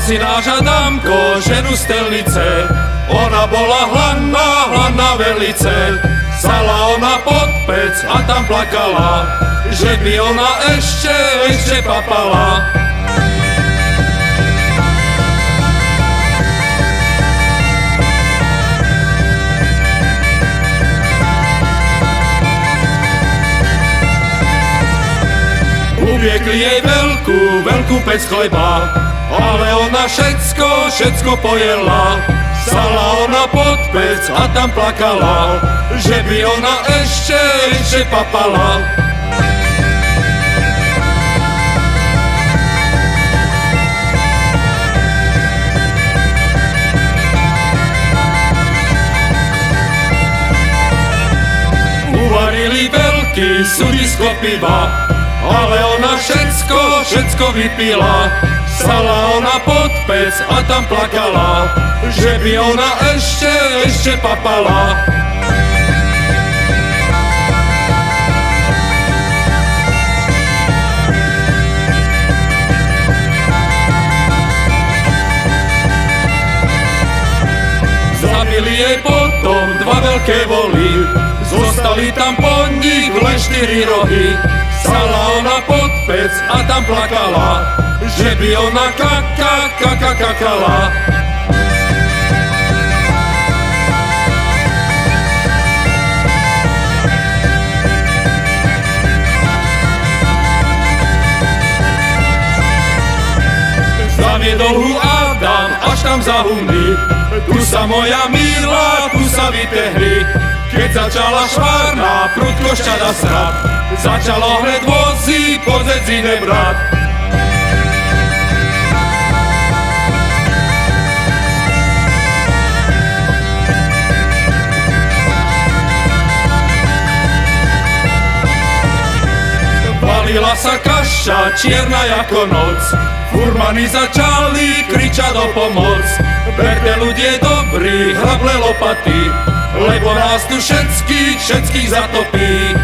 si náš Adamko ženu z telnice, ona bola hladná velice. Sala ona pod pec a tam plakala, že by ona ešte papala. Upiekli jej veľkú pec chleba, ale ona všetko pojela. Sala ona pod pec a tam plakala, že by ona ešte papala. Uvarili veľký sudisko piva, ale ona všetko vypila. Sala ona pod pec a tam plakala, že by ona ešte papala. Zabili jej potom dva veľké voly, zostali tam po nich len 4 rohy. Sala ona pod pec a tam plakala, že by ona kakala. Zaviedol ho Adam až tam za Hundy, tu sa moja milá, tu sa vytehli. Keď začala švárna prudko šťada srad, začalo hned vozy po dzedzine brať. Valila sa kaša čierna jako noc, furmani začali kričať o pomoc. Berte ľudia dobrí, hrable lopaty, lebo nás tu všetkých zatopí.